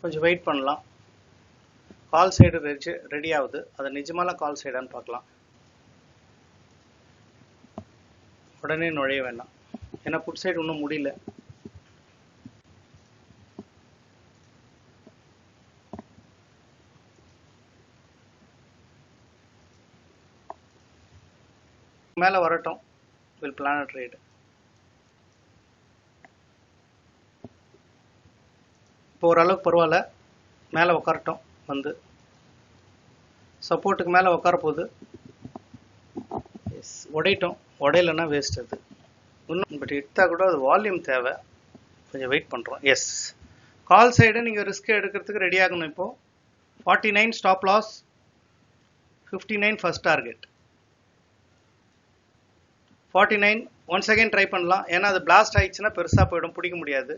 கொஞ்சம் வெயிட் பண்ணலாம். Call side ready ஆகுது. அது நிஜமான கால் சைடான்னு பார்க்கலாம். உடனே நுழைய வேண்டாம், ஏன்னா புட் சைடு இன்னும் முடியல. மேலே வரட்டும், வில் பிளான் ட்ரேட். இப்போ ஓரளவுக்கு பரவாயில்ல, மேலே உட்காரட்டும். வந்து சப்போர்ட்டுக்கு மேலே உட்கார போகுது. எஸ், உடையிட்டோம். உடையலைன்னா வேஸ்ட். அது இன்னும் பட் எடுத்தால் கூட அது வால்யூம் தேவை. கொஞ்சம் வெயிட் பண்ணுறோம். எஸ், கால் சைடு நீங்கள் ரிஸ்க் எடுக்கிறதுக்கு ரெடி ஆகணும். இப்போது 49 stop loss, 59 first target. 49 once again try பண்ணலாம், ஏன்னா அது பிளாஸ்ட் ஆயிடுச்சுன்னா பெருசாக போயிடும், பிடிக்க முடியாது.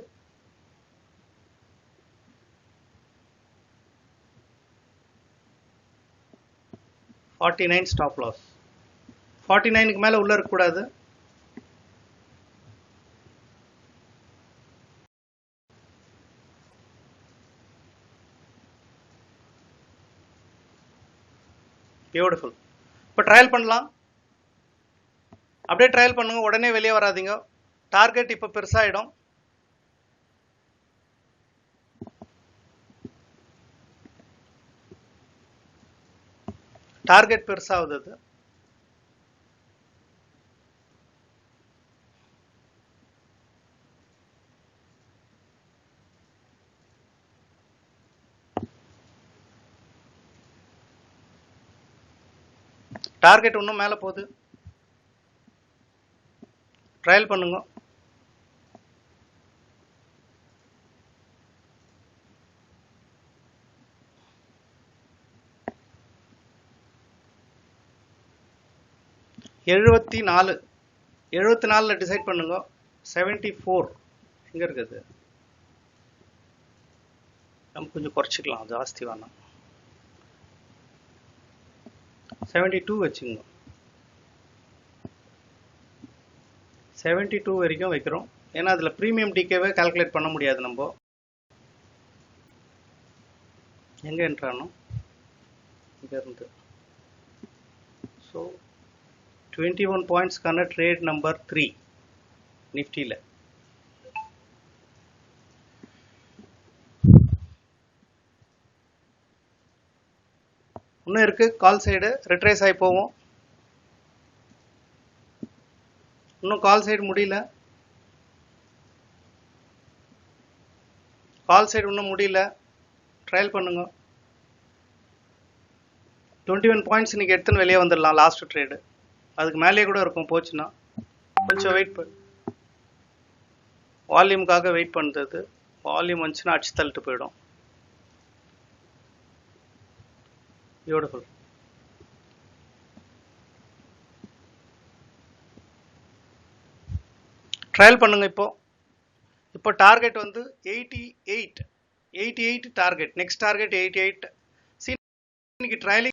$49 ஸ்டாப் லாஸ். 49க்கு மேலே உள்ள இருக்கக்கூடாது. பியூட்டிஃபுல். இப்போ ட்ரையல் பண்ணலாம். அப்படியே ட்ரையல் பண்ணுங்க, உடனே வெளியே வராதிங்க. டார்கெட் இப்போ பெருசாகிடும். டார்கெட் பெருசாகுது. அது டார்கெட் இன்னும் மேலே போகுது. ட்ரையல் பண்ணுங்க. எழுபத்தி 74 டிசைட் பண்ணுங்க. 74 எங்கே இருக்குது? நம்ம கொஞ்சம் குறைச்சிக்கலாம், ஜாஸ்தி வேணாம். 72 வச்சுங்க. 72 வரைக்கும் வைக்கிறோம், ஏன்னா அதில் ப்ரீமியம் டிகேவே கால்குலேட் பண்ண முடியாது. நம்ம எங்கே என்ட்ரானோம்? இங்கே இருந்து. ஸோ 21 பாயிண்ட்ஸ்க்கான ட்ரேட் நம்பர் 3 நிஃப்டியில். இன்னும் இருக்குது. கால் சைடு ரிட்ரேஸ் ஆகி போவோம். இன்னும் கால் சைடு முடியல. கால் சைடு இன்னும் முடியல. ட்ரையல் பண்ணுங்க. 21 பாயிண்ட்ஸ் இன்னைக்கு எடுத்துன்னு வெளியே வந்துடலாம். லாஸ்ட் ட்ரேடு அதுக்கு மேலேயே கூட இருக்கும். போச்சுன்னா கொஞ்சம் வெயிட் பண்ணு. வால்யூமுக்காக வெயிட் பண்ணுறது. வால்யூம் வந்துச்சுன்னா அடிச்சு தள்ளிட்டு போயிடும். பியூட்டிஃபுல். ட்ரையல் பண்ணுங்க. இப்போ டார்கெட் வந்து 88 டார்கெட். Next target 88. இன்னைக்கு ட்ரையலிங்